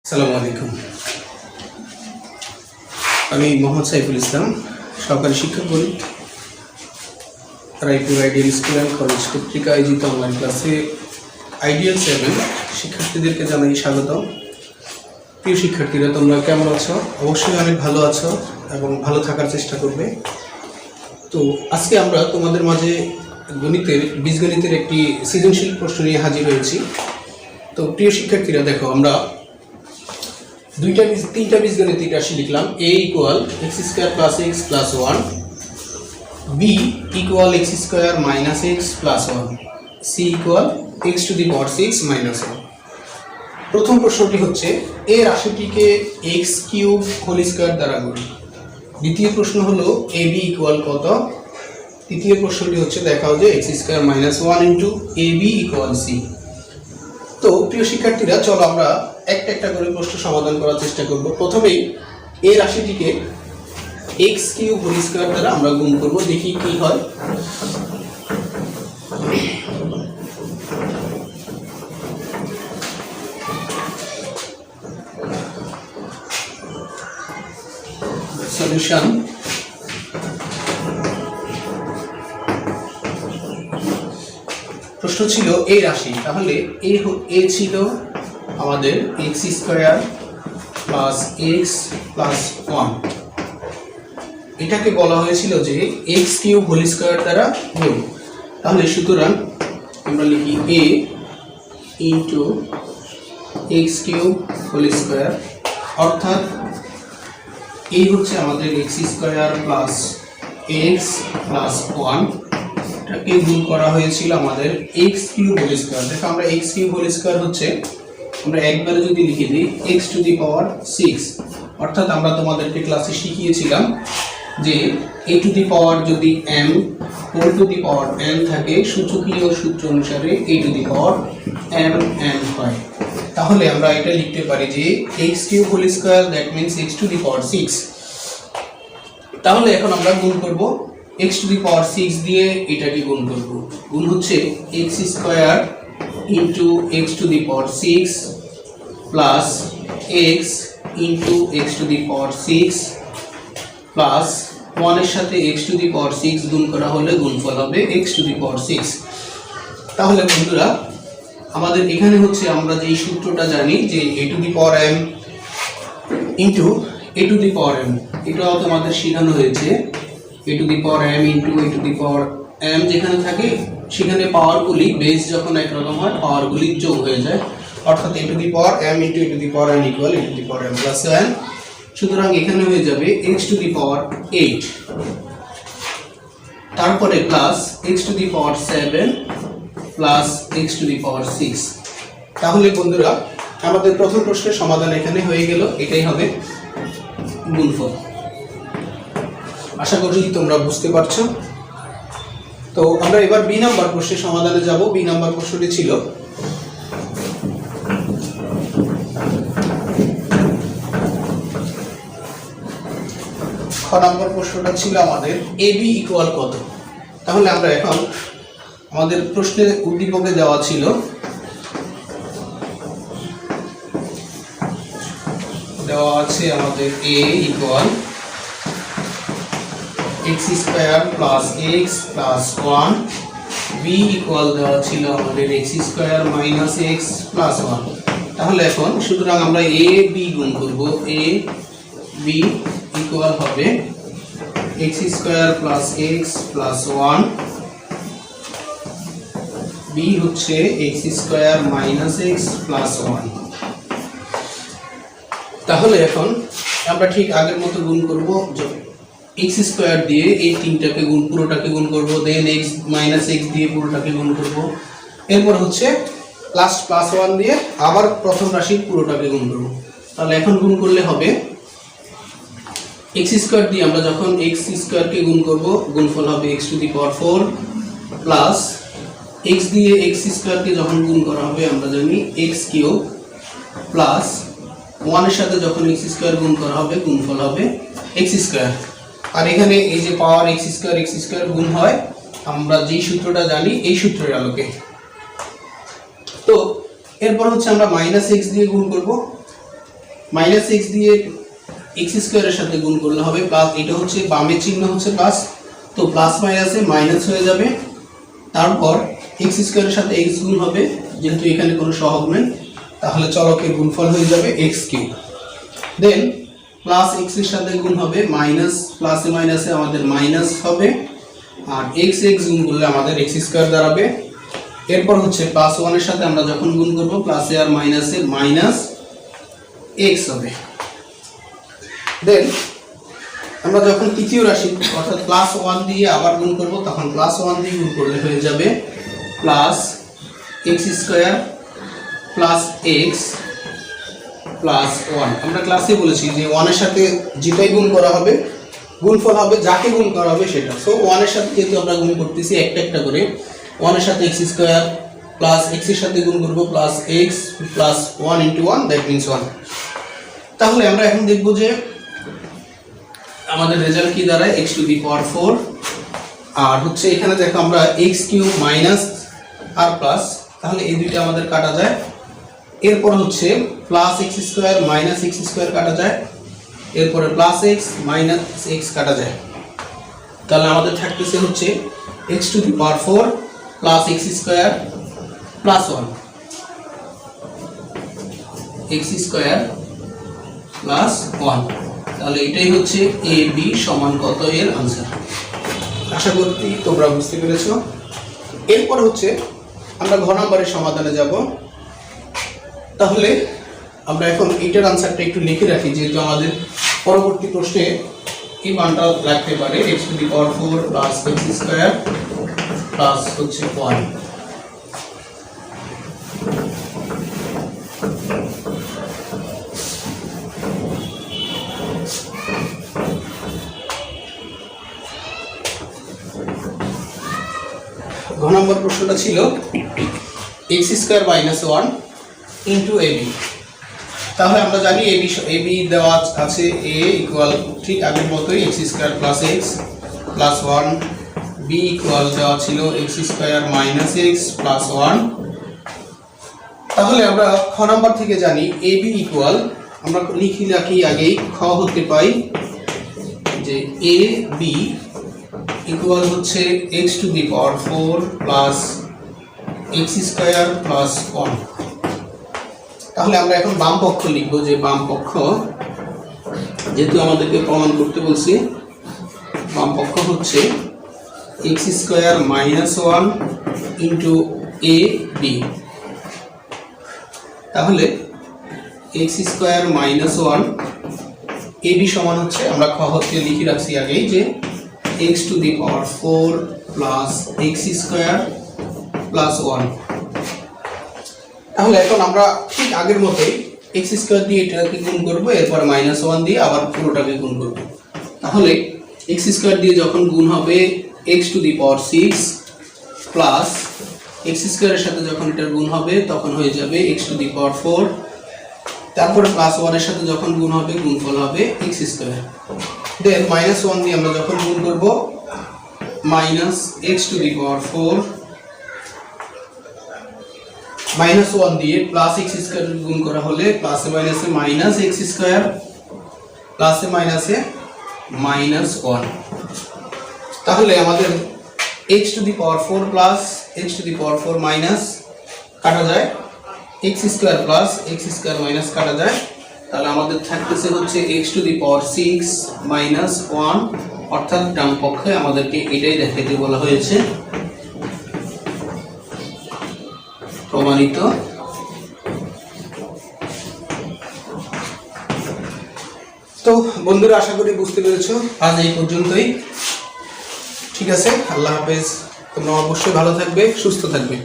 আসসালামু আলাইকুম। আমি মোহাম্মদ সাইফুল ইসলাম, সহকারী শিক্ষক গণিত, Raipur ideal school and college কর্তৃক আয়োজিত অনলাইন ক্লাসে আইডিয়াল 7 শিক্ষার্থীদেরকে জানাই স্বাগতম। প্রিয় শিক্ষার্থীরা, তোমরা কেমন আছো? অবশ্যই অনেক ভালো আছো এবং ভালো থাকার চেষ্টা করবে। তো আজকে আমরা তোমাদের মাঝে বীজগণিতের একটি সৃজনশীল প্রশ্ন নিয়ে হাজির হয়েছি। তো প্রিয় শিক্ষার্থীরা, দেখো, আমরা তিনটা বীজগণিতিক রাশি লিখলাম। a equal x square plus x plus 1, b equal x square minus x plus 1, c equal x to the power 6 minus 1। প্রথম প্রশ্নটি হচ্ছে a রাশিটিকে x কিউব হোল স্কয়ার দ্বারা গুণ। দ্বিতীয় প্রশ্ন হলো ab ইকুয়াল কত। তৃতীয় প্রশ্নটি হচ্ছে দেখাও যে x square minus 1 into ab equal c। তো প্রিয় শিক্ষার্থীরা, চলো আমরা একটা করে প্রশ্ন সমাধান করার চেষ্টা করব। প্রথমেই এই রাশিটিকে x কিউব হোল স্কয়ার দ্বারা আমরা গুণ করব, দেখি কি হয়। সলিউশন। প্রশ্ন ছিল এই রাশি, তাহলে এ ছিল আমাদের x square plus x plus 1। এটাকে বলা হয়েছিল যে x কিউব হোল স্কয়ার দ্বারা গুণ। তাহলে সুতরাং আমরা লিখি a into x cube whole square, অর্থাৎ এই হচ্ছে আমাদের x square plus x plus 1, এটাকে গুণ করা হয়েছিল আমাদের x কিউব হোল স্কয়ার। দেখো, আমরা x কিউব হোল স্কয়ার হচ্ছে আমরা একবারে যদি লিখে দিই x টু দি পাওয়ার 6, অর্থাৎ আমরা তোমাদেরকে ক্লাসে শিখিয়েছিলাম যে a টু দি পাওয়ার যদি m whole to the power n থাকে, সূচকীয় সূত্র অনুসারে a to the power m হয়। তাহলে আমরা এটা লিখতে পারি যে x cube whole square, that means x to the power 6। তাহলে এখন আমরা গুণ করব x টু দি পাওয়ার 6 দিয়ে এটাকে গুণ করব। গুণ হচ্ছে x square into x to the power 6 plus x into x to the power 6 plus 1 এর সাথে x টু দি পাওয়ার 6 গুণ করা হলে গুণফল হবে x টু দি পাওয়ার 6। তাহলে বন্ধুরা, আমাদের এখানে হচ্ছে আমরা যে সূত্রটা জানি যে a to the power m into a to the power m, এটাও তোমাদের শেখানো হয়েছে। a to the power m into a to the power m যেখানে থাকে সেখানে পাওয়ারগুলি বেস যখন একরকম হয় পাওয়ারগুলি যোগ হয়ে যায়, অর্থাৎ a to the power m into a to the power n equal a to the power m plus n। সুতরাং এখানে হয়ে যাবে x টু দি পাওয়ার 8, তারপরে plus x to the power 7 plus x to the power 6। তাহলে বন্ধুরা, আমাদের প্রথম প্রশ্নের সমাধান এখানে হয়ে গেল। এটাই হবে গুণফল। আশা করি তোমরা বুঝতে পারছো। তো আমরা এবার বি নাম্বার প্রশ্নের সমাধানে যাব। বি নাম্বার প্রশ্নটি ছিল খ নাম্বার প্রশ্নটা ছিল আমাদের ab ইকুয়াল কত। তাহলে আমরা এখন আমাদের প্রশ্নের উদ্দীপকে দেওয়া ছিল দেওয়া আছে আমাদের a equal x square plus x plus 1, b equal দেওয়া ছিল আমাদের x square minus x plus 1। তাহলে এখন সুতরাং আমরা a b গুণ করব। a b ইকুয়াল হবে x square plus x plus 1, b হচ্ছে x square minus x plus 1। তাহলে এখন আমরা ঠিক আগের মতো গুণ করব। x স্কয়ার দিয়ে এই তিনটাকে পুরোটাকে গুণ করব, দেন x মাইনাস x দিয়ে পুরোটাকে গুণ করব, এরপর হচ্ছে প্লাস 1 দিয়ে আবার প্রথম রাশির পুরোটাকে গুণ করব। তাহলে এখন গুণ করলে হবে x স্কয়ার দিয়ে আমরা যখন x স্কয়ারকে গুণ করব, গুণফল হবে x to the power 4 plus x দিয়ে x স্কয়ারকে যখন গুণ করা হবে আমরা জানি x কিউব প্লাস 1 এর সাথে যখন x স্কয়ার গুণ করা হবে গুণফল হবে x স্কয়ার। আর এখানে এই যে পাওয়ার x স্কয়ার গুণ হয় আমরা যেই সূত্রটা জানি এই সূত্রের আলোকে। তো এরপর হচ্ছে আমরা -x দিয়ে গুণ করব। মাইনাস এক্স দিয়ে এক্স স্কোয়ারের সাথে গুণ করলে হবে প্লাস, এটা হচ্ছে বামের চিহ্ন হচ্ছে প্লাস, তো প্লাস মাইনাসে মাইনাস হয়ে যাবে, তারপর এক্স স্কোয়ারের সাথে এক্স গুণ হবে, যেহেতু এখানে কোনো সহগ নেই তাহলে চলকের গুণফল হয়ে যাবে এক্স কিউব। দেন প্লাস এক্স এর সাথে গুণ হবে, মাইনাস প্লাসে মাইনাসে আমাদের মাইনাস হবে, আর এক্স এক্স গুণ করলে আমাদের এক্স স্কোয়ার দাঁড়াবে। এরপর হচ্ছে প্লাস ওয়ানের সাথে আমরা যখন গুণ করব প্লাসে আর মাইনাসে মাইনাস এক্স হবে। দেন আমরা যখন তৃতীয় রাশি অর্থাৎ প্লাস ওয়ান দিয়ে আবার গুণ করব তখন প্লাস ওয়ান দিয়ে গুণ করলে হয়ে যাবে plus x square plus x plus one. আমরা ক্লাসে বলেছি যে ওয়ানের সাথে যেটাই গুণ করা হবে গুণফল হবে, যাকে গুণ করা হবে সেটা। সো ওয়ানের সাথে যেহেতু আমরা গুণ করতেছি একটা একটা করে, ওয়ানের সাথে এক্স স্কোয়ার প্লাস এক্সের সাথে গুণ করবো plus x plus one into one, that means one. তাহলে আমরা এখন দেখব যে আমাদের রেজাল্ট কি দাঁড়ায়, এক্স টু দি পাওয়ার 4, আর হচ্ছে এখানে দেখো আমরা এক্স কিউব মাইনাস আর প্লাস, তাহলে এই দুইটা আমাদের কাটা যায়। এরপর হচ্ছে plus x square minus x square কাটা যায়, এরপরে প্লাস এক্স মাইনাস এক্স কাটা যায়, তাহলে আমাদের থাকতেছে হচ্ছে x two the power 4 plus x square plus 1, x square plus 1। তাহলে এটাই হচ্ছে এ বি সমান কত এর আনসার। আশা করি তোমরা বুঝতে পেরেছো। এরপর হচ্ছে আমরা ঘ নম্বরের সমাধানে যাব। তাহলে আমরা এখন এইটার আনসারটা একটু লিখে রাখি, যেহেতু আমাদের পরবর্তী প্রশ্নে এই মানটা রাখতে পারে x two the power 4 plus x square plus হচ্ছে 1। ঘ নম্বর প্রশ্নটা ছিল x square minus 1 into A B. তাহলে আমরা জানি এ বি দেওয়া আছে এ ইকুয়াল ঠিক আগের মতোই x square plus x plus 1, B equal দেওয়া ছিল x square minus x plus 1। তাহলে আমরা খ নম্বর থেকে জানি এ বি ইকুয়াল, আমরা লিখি রাখি আগেই, খ হতে পাই যে এ বি ইকুয়াল হচ্ছে x two the power 4 plus x square plus 1। তাহলে আমরা এখন বাম পক্ষ লিখবো, যে বাম পক্ষ যেহেতু আমাদেরকে প্রমাণ করতে বলছি, বাম পক্ষ হচ্ছে x square minus 1 into A B. তাহলে x square minus 1 A B সমান হচ্ছে, আমরা খ হতে লিখে রাখছি আগেই, যে x two the power 4 plus x square plus 1। তাহলে এখন আমরা ঠিক আগের মতোই এক্স স্কোয়ার দিয়ে এটাকে গুণ করবো, এরপর মাইনাস 1 দিয়ে আবার পুরোটাকে গুণ করবো। তাহলে এক্স স্কোয়ার দিয়ে যখন গুণ হবে x two the power 6 plus x স্কোয়ারের সাথে যখন এটার গুণ হবে তখন হয়ে যাবে এক্স টু দি পাওয়ার 4, তারপরে প্লাস 1 এর সাথে যখন গুণ হবে গুণফল হবে এক্স স্কোয়ার। দেন মাইনাস 1 দিয়ে আমরা যখন গুণ করব minus x two the power 4, minus 1 দিয়ে প্লাস এক্স স্কোয়ার গুণ করা হলে প্লাসে মাইনাসে মাইনাস এক্স স্কোয়ার, প্লাসে মাইনাসে মাইনাস 1। তাহলে আমাদের x two the power 4 plus x two the power 4 minus কাটা যায়, x square plus x square minus কাটা যায়, তাহলে আমাদের থাকতেছে হচ্ছে x two the power 6 minus 1, অর্থাৎ ডান পক্ষে আমাদেরকে এটাই দেখাতে বলা হয়েছে। প্রমাণিত। তো বন্ধুরা আশা করি বুঝতে পেরেছো। আজ এই পর্যন্তই, ঠিক আছে, আল্লাহ হাফেজ। তোমরা অবশ্যই ভালো থাকবে, সুস্থ থাকবে।